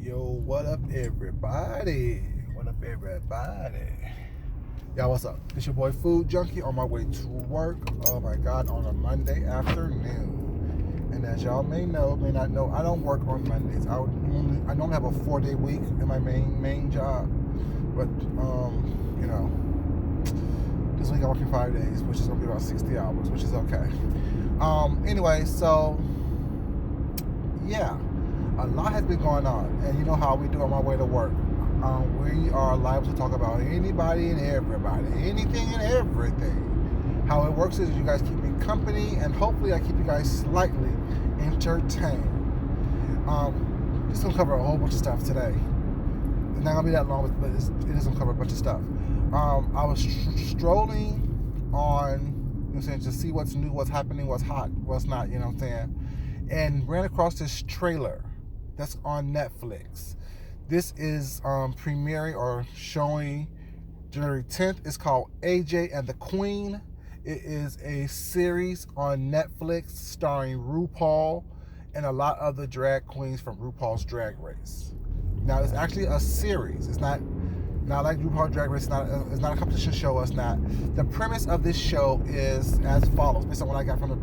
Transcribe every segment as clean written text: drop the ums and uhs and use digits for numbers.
Yo, what up, everybody? What up, everybody? Y'all, what's up? It's your boy Food Junkie on my way to work. Oh my God, on a Monday afternoon. And as y'all may not know, I don't work on Mondays. I normally have a 4-day week in my main job, but this week I'm working 5 days, which is gonna be about 60 hours, which is okay. Anyway, so yeah, a lot has been going on, and you know how we do on my way to work. We are liable to talk about anybody and everybody, anything and everything. How it works is you guys keep me company, and hopefully I keep you guys slightly entertained. Just gonna cover a whole bunch of stuff today. It's not gonna be that long, but it is gonna cover a bunch of stuff. I was strolling on, to see what's new, what's happening, what's hot, what's not, and ran across this trailer that's on Netflix. This is premiering or showing January 10th. It's called AJ and the Queen. It is a series on Netflix starring RuPaul and a lot of the drag queens from RuPaul's Drag Race. Now, it's actually a series. It's not like RuPaul Drag Race. It's not a competition show. It's not. The premise of this show is as follows, based on what I got from the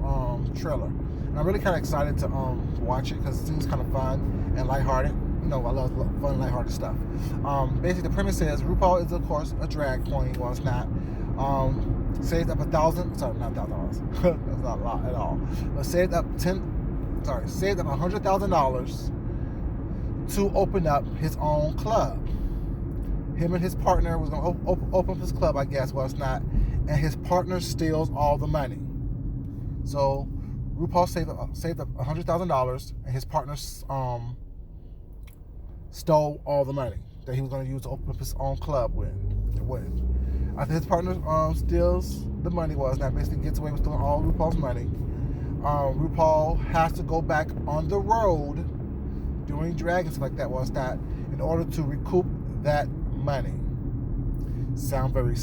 trailer. And I'm really kind of excited to watch it because it seems kind of fun and lighthearted. I love fun, lighthearted stuff. Basically, the premise is RuPaul is, of course, a drag queen. Well, it's not. Saved up $1,000. Sorry, not $1,000. That's not a lot at all. But saved up $100,000 to open up his own club. Him and his partner was going to open up his club, I guess. Well, it's not. And his partner steals all the money. So RuPaul saved up $100,000, and his partner stole all the money that he was going to use to open up his own club with. After his partner steals the money, basically gets away with stealing all RuPaul's money, RuPaul has to go back on the road doing drag and stuff like that, in order to recoup that money. Sound very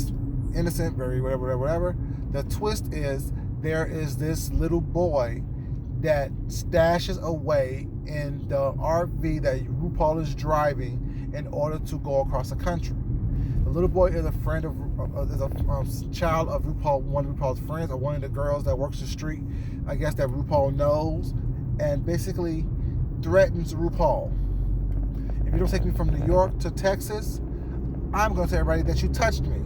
innocent, very whatever. The twist is there is this little boy that stashes away in the RV that RuPaul is driving in order to go across the country. The little boy is a child of RuPaul, one of RuPaul's friends, or one of the girls that works the street, I guess, that RuPaul knows, and basically threatens RuPaul. If you don't take me from New York to Texas, I'm going to tell everybody that you touched me.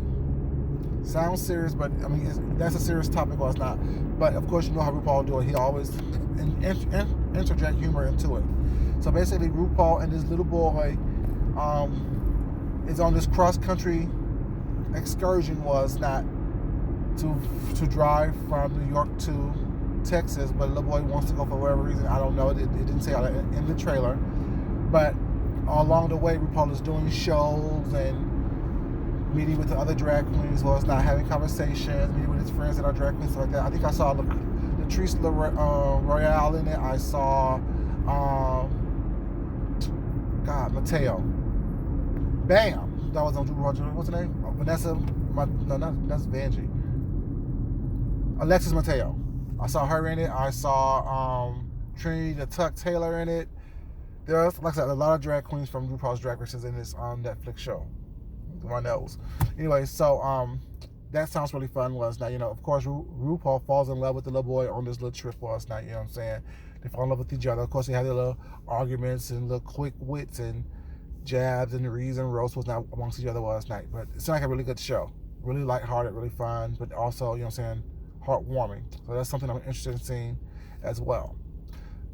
Sounds serious, but that's a serious topic, or it's not. But of course, you know how RuPaul do it. He always interject humor into it. So basically, RuPaul and this little boy is on this cross-country excursion, to drive from New York to Texas, but the little boy wants to go for whatever reason. I don't know. It didn't say in the trailer. But along the way, RuPaul is doing shows and meeting with the other drag queens, having conversations, meeting with his friends that are drag queens, stuff like that. I think I saw Latrice Royale in it. I saw, Mateo. Bam! That was on RuPaul. What's her name? Vanessa. That's Vanjie. Alexis Mateo. I saw her in it. I saw Trinity the Tuck Taylor in it. There's, like I said, a lot of drag queens from RuPaul's Drag Race in this Netflix show. My nose. Anyway, so that sounds really fun. Of course, RuPaul falls in love with the little boy on this little trip. They fall in love with each other. Of course, they have their little arguments and little quick wits and jabs and reads and roasts amongst each other last night. But it's like a really good show. Really lighthearted, really fun, but also, heartwarming. So that's something I'm interested in seeing as well.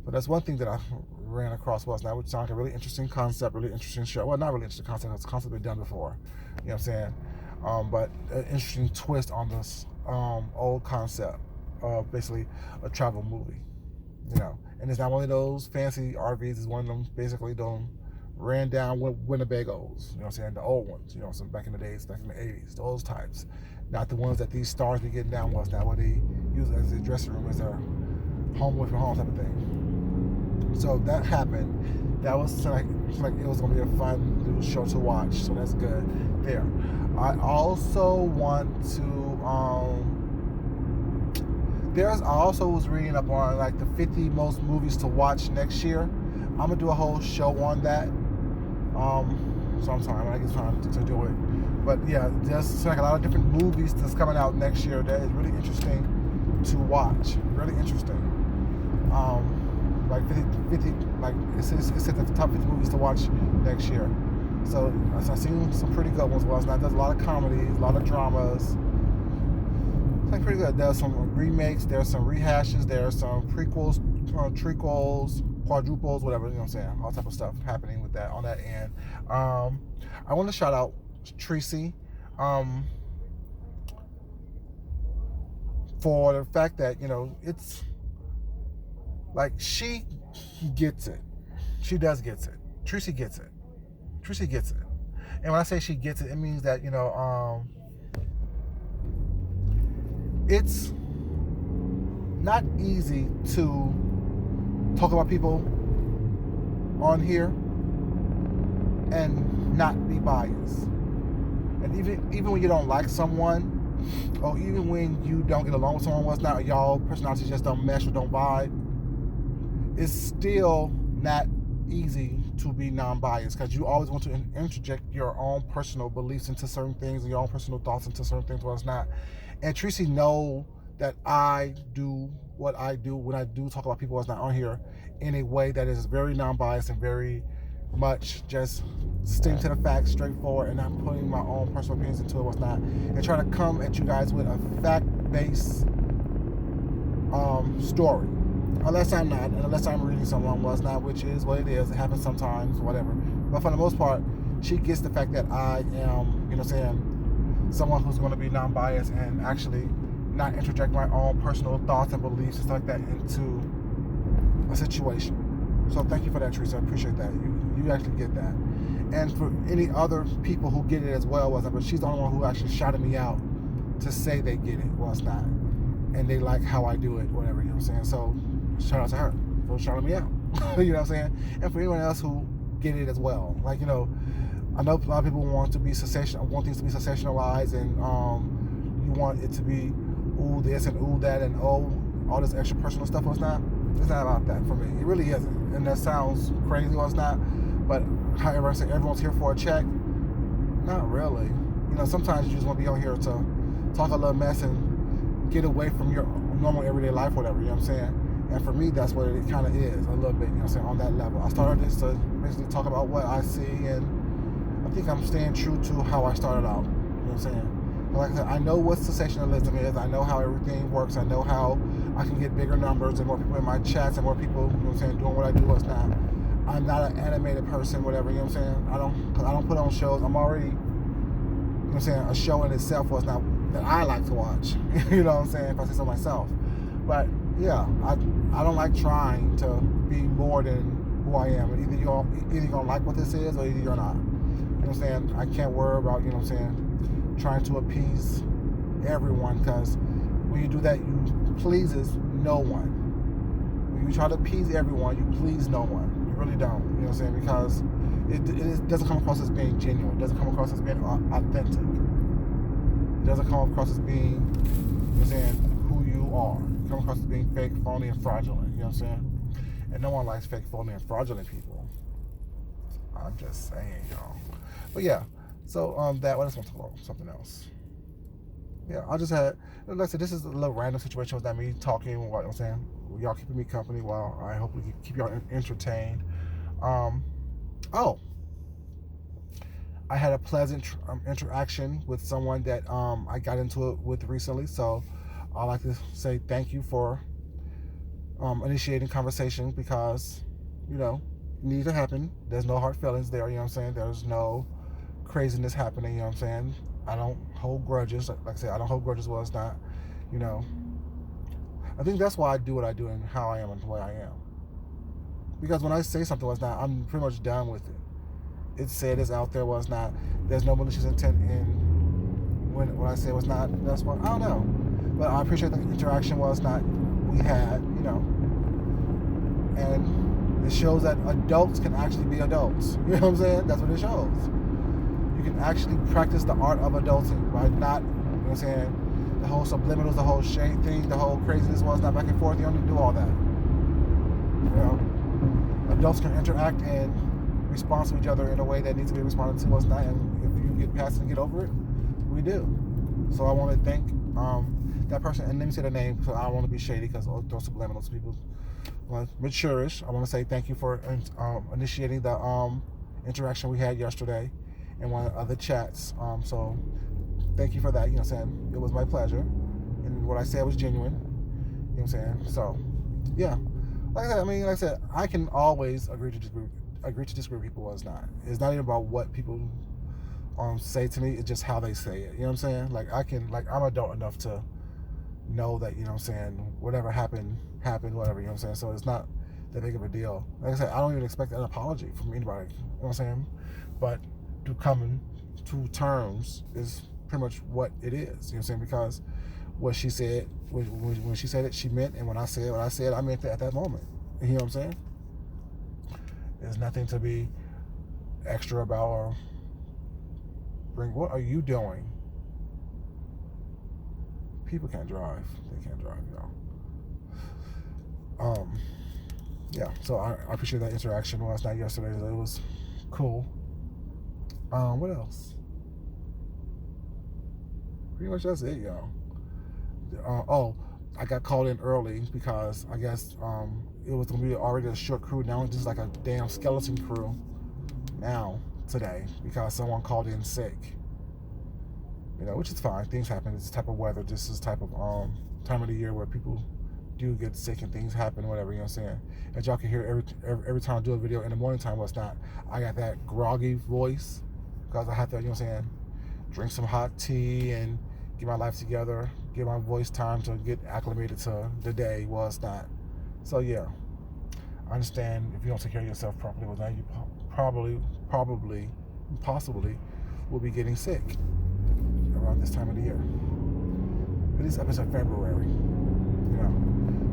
But that's one thing that I ran across last night, which sounds like a really interesting concept, really interesting show. Well, not really interesting concept, because it's concept been done before. But an interesting twist on this old concept of basically a travel movie. And it's not one of those fancy RVs. It's one of them basically them ran down Winnebagos. The old ones. Some back in the days, back in the 80s, those types. Not the ones that these stars be getting down with now, what they use as their dressing room, as their home away from home type of thing. So that happened. That was like it was gonna be a fun little show to watch. So that's good there. I also want to I also was reading up on the 50 most movies to watch next year. I'm gonna do a whole show on that. sometime when I get time to do it. But yeah, there's like a lot of different movies that's coming out next year that is really interesting to watch. Really interesting. Like 50 like it's at the top 50 movies to watch next year. So I've seen some pretty good ones last night. There's a lot of comedies, a lot of dramas. It's like pretty good. There's some remakes, there's some rehashes, there's some prequels, trequels, quadruples, whatever, you know what I'm saying? All type of stuff happening with that on that end. I want to shout out Tracy for the fact that, it's like she gets it. She does gets it. Tracy gets it. Tracy gets it. And when I say she gets it, it means that, it's not easy to talk about people on here and not be biased. And even when you don't like someone, or even when you don't get along with someone, what's not, y'all personalities just don't mesh or don't vibe, it's still not easy to be non-biased, because you always want to interject your own personal beliefs into certain things and your own personal thoughts into certain things. Well, it's not. And Tracy know that I do what I do when I do talk about people that's not on here in a way that is very non-biased and very much just sticking to the facts, straightforward, and not putting my own personal opinions into it, what's not, and trying to come at you guys with a fact-based story. Unless I'm not, and unless I'm reading someone was not, which is what it is. It happens sometimes, whatever. But for the most part, she gets the fact that I am, someone who's going to be non-biased and actually not interject my own personal thoughts and beliefs and stuff like that into a situation. So thank you for that, Teresa. I appreciate that. You actually get that. And for any other people who get it as well, but she's the only one who actually shouted me out to say they get it. Well, it's not. And they like how I do it, whatever, you know what I'm saying? So shout out to her for shouting me out. You know what I'm saying? And for anyone else who get it as well. Like, I know a lot of people want things to be sensationalized, and you want it to be ooh this and ooh that and oh all this extra personal stuff. It's not about that for me. It really isn't. And that sounds crazy, or it's not. But however, I say everyone's here for a check. Not really. Sometimes you just want to be on here to talk a little mess and get away from your normal everyday life, whatever, you know what I'm saying? And for me, that's what it kind of is, a little bit, you know what I'm saying, on that level. I started this to basically talk about what I see, and I think I'm staying true to how I started out, you know what I'm saying? But like I said, I know what sensationalism is, I know how everything works, I know how I can get bigger numbers and more people in my chats and more people, you know what I'm saying, doing what I do, what's not. I'm not an animated person, whatever, you know what I'm saying? I don't put on shows. I'm already, you know what I'm saying, a show in itself was not that I like to watch, you know what I'm saying, if I say so myself. But yeah, I don't like trying to be more than who I am. Either you're gonna like what this is, or either you're not. You know what I'm saying? I can't worry about, you know what I'm saying, trying to appease everyone, because when you do that, you pleases no one. When you try to appease everyone, you please no one. You really don't. You know what I'm saying? Because it doesn't come across as being genuine. It doesn't come across as being authentic. It doesn't come across as being, you know what I'm saying, who you are. It comes across as being fake, phony, and fraudulent. You know what I'm saying? And no one likes fake, phony, and fraudulent people. I'm just saying, y'all. But yeah, so I just want to talk about something else. Yeah, I just had, like I said, this is a little random situation with me talking, you know what I'm saying? Y'all keeping me company while I hopefully keep y'all entertained. I had a pleasant interaction with someone that I got into it with recently, so I'd like to say thank you for initiating conversation, because, it needs to happen. There's no hard feelings there, you know what I'm saying? There's no craziness happening, you know what I'm saying? I don't hold grudges. Like I said, I don't hold grudges. Well, it's not, I think that's why I do what I do and how I am and the way I am. Because when I say something was not, I'm pretty much done with it. It's said, it's out there, was not. There's no malicious intent in when I say it was not. That's what, I don't know. But I appreciate the interaction was not we had, and it shows that adults can actually be adults. You know what I'm saying? That's what it shows. You can actually practice the art of adulting by not, you know what I'm saying, the whole subliminals, the whole shade thing, the whole craziness was not back and forth. You don't need to do all that. Adults can interact and, respond to each other in a way that needs to be responded to us, not. And if you get past it and get over it, we do. So I want to thank that person, and let me say the name because I don't want to be shady because I'll throw some blame on those people. Maturish, I want to say thank you for initiating the interaction we had yesterday in one of the chats. So thank you for that. You know what I'm saying? It was my pleasure, and what I said was genuine. You know what I'm saying? So yeah, like I said, I can always agree to disagree with people. It's not even about what people say to me. It's just how they say it. You know what I'm saying? Like I'm adult enough to know that, you know what I'm saying, whatever happened, whatever, you know what I'm saying? So it's not that big of a deal. Like I said, I don't even expect an apology from anybody, you know what I'm saying? But to come to terms is pretty much what it is, you know what I'm saying? Because what she said, when she said it, she meant, and when I said what I said, I meant it at that moment. You know what I'm saying? There's nothing to be extra about or what are you doing? People can't drive. They can't drive, y'all. Yeah, so I appreciate that interaction last night, yesterday. It was cool. What else? Pretty much that's it, y'all. I got called in early because I guess it was going to be already a short crew. Now it's just like a damn skeleton crew now, today, because someone called in sick. You know, which is fine. Things happen. It's the type of weather. This is the type of time of the year where people do get sick and things happen, whatever, you know what I'm saying? As y'all can hear every time I do a video in the morning time, well, it's not. I got that groggy voice because I have to, you know what I'm saying, drink some hot tea and get my life together, give my voice time to get acclimated to the day. Well, it's not. So, yeah. I understand if you don't take care of yourself properly, well, now you possibly will be getting sick around this time of the year. But this episode of February, you know.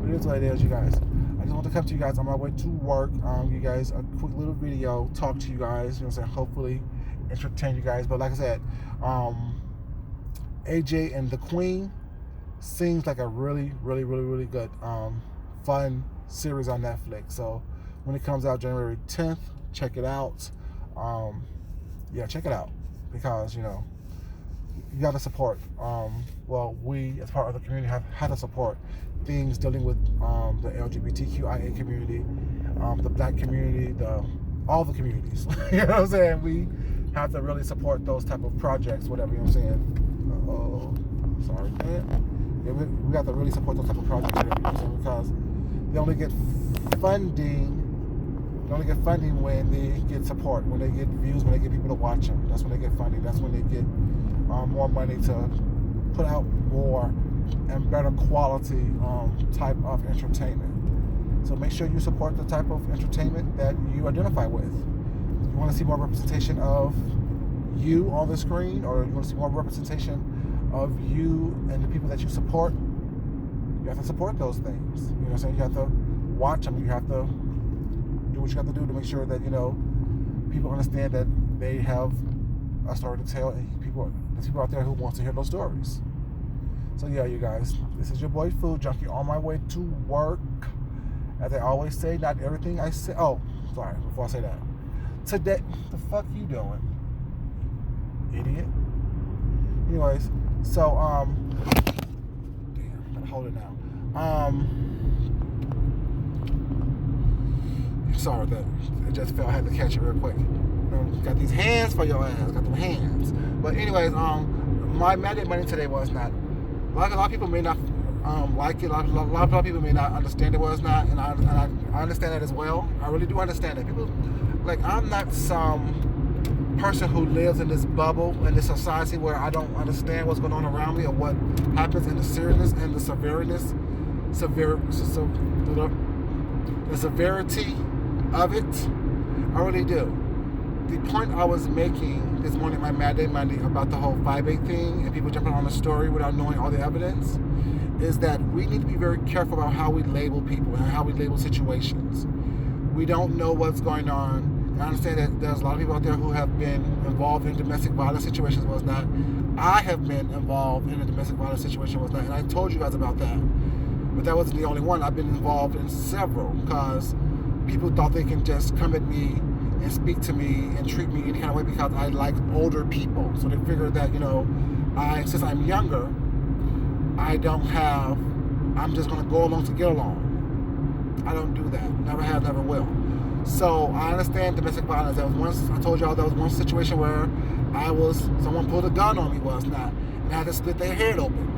But it is what it is, you guys. I just want to come to you guys on my way to work. You guys, a quick little video, talk to you guys, you know what I'm saying, hopefully entertain you guys. But like I said, AJ and the Queen seems like a really, really, really, really good, fun series on Netflix. So when it comes out January 10th, check it out. Yeah, check it out because, you know, you got to support. Well, we as part of the community have to support things dealing with the LGBTQIA community, the black community, all the communities. You know what I'm saying? We have to really support those type of projects, whatever, you know what I'm saying? Oh, sorry, man. Yeah, we have to really support those type of projects, whatever, you know what I'm saying? Because they only get funding. They only get funding when they get support, when they get views, when they get people to watch them. That's when they get funding. That's when they get more money to put out more and better quality type of entertainment. So make sure you support the type of entertainment that you identify with. You want to see more representation of you on the screen, or you want to see more representation of you and the people that you support, you have to support those things. You know what I'm saying? You have to watch them. You have to do what you have to do to make sure that, you know, people understand that they have a story to tell, and there's people out there who wants to hear those stories. So yeah, you guys, this is your boy Food Junkie on my way to work. As I always say, not everything I say. Oh, sorry, before I say that. Today, the fuck you doing, idiot? Anyways, so damn, gotta hold it now. Sorry that it just fell. I had to catch it real quick. Got these hands for your ass. Got them hands. But anyways, my mandate money today was not. A lot of people may not like it. A lot of people may not understand it was not, and I understand that as well. I really do understand that. People, like, I'm not some person who lives in this bubble in this society where I don't understand what's going on around me or what happens in the seriousness and the severity of it. I really do. The point I was making this morning, my Mad Day Monday, about the whole 5'8" thing and people jumping on the story without knowing all the evidence, is that we need to be very careful about how we label people and how we label situations. We don't know what's going on. I understand that there's a lot of people out there who have been involved in domestic violence situations, was not. I have been involved in a domestic violence situation, was not, and I told you guys about that. But that wasn't the only one. I've been involved in several because people thought they can just come at me and speak to me and treat me any kind of way because I like older people. So they figured that, since I'm younger, I'm just going to go along to get along. I don't do that. Never have, never will. So I understand domestic violence. I told y'all there was one situation where someone pulled a gun on me, and I had to split their head open.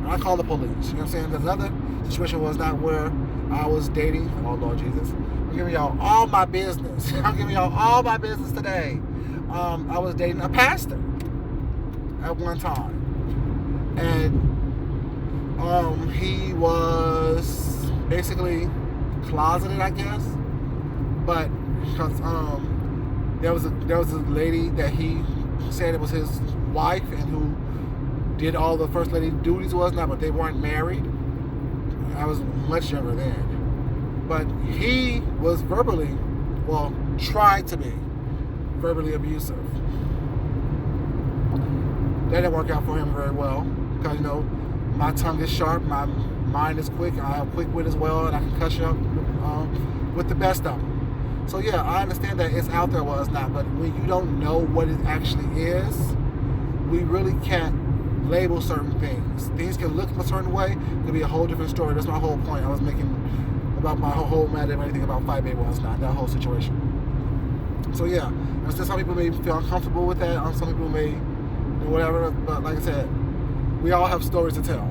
And I called the police. You know what I'm saying? There's another situation was not where I was dating. Oh, Lord Jesus. I'm giving y'all all my business. I'm giving y'all all my business today. I was dating a pastor at one time. And he was basically closeted, I guess. But because there was a lady that he said it was his wife and who did all the first lady duties but they weren't married. I was much younger then. But he was tried to be verbally abusive. That didn't work out for him very well because, my tongue is sharp, my mind is quick, I have quick wit as well, and I can cuss you up with the best of them. So yeah, I understand that it's out there, it's not, but when you don't know what it actually is, we really can't label certain things. Things can look a certain way, it could be a whole different story. That's my whole point I was making about my whole matter and anything about Fight Baby not that whole situation. So yeah, some people may feel uncomfortable with that, some people may whatever, but like I said, we all have stories to tell.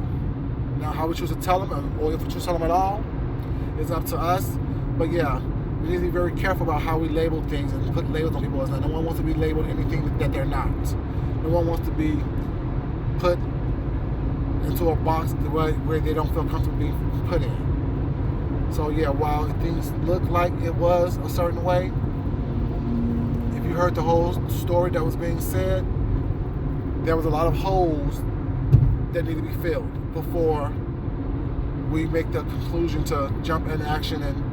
Now, how we choose to tell them, or if we choose to tell them at all, is up to us. But yeah, we need to be very careful about how we label things and put labels on people. No one wants to be labeled anything that they're not. No one wants to be put into a box where they don't feel comfortable being put in. So yeah, while things look like it was a certain way, if you heard the whole story that was being said, there was a lot of holes that need to be filled before we make the conclusion to jump into action and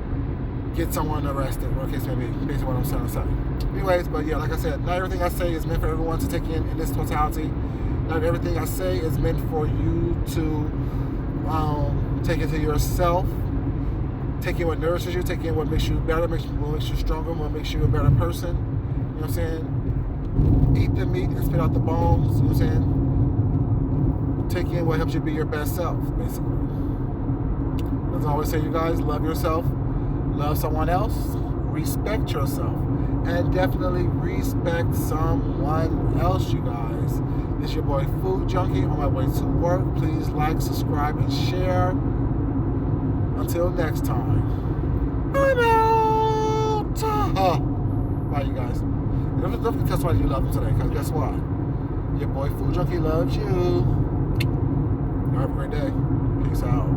get someone arrested, or in case maybe based on what I'm trying to say. Anyways, but yeah, like I said, not everything I say is meant for everyone to take in this totality. Not everything I say is meant for you to take into yourself. Take in what nourishes you, take in what makes you better, what makes you stronger, what makes you a better person. You know what I'm saying? Eat the meat and spit out the bones. You know what I'm saying? Take in what helps you be your best self, basically. As I always say, you guys, love yourself, love someone else, respect yourself, and definitely respect someone else, you guys. This is your boy Food Junkie on my way to work. Please like, subscribe, and share. Until next time, I'm out. Bye, you guys. Don't forget to tell somebody you love them today, because guess what? Your boy Food Junkie loves you. Have a great day. Peace out.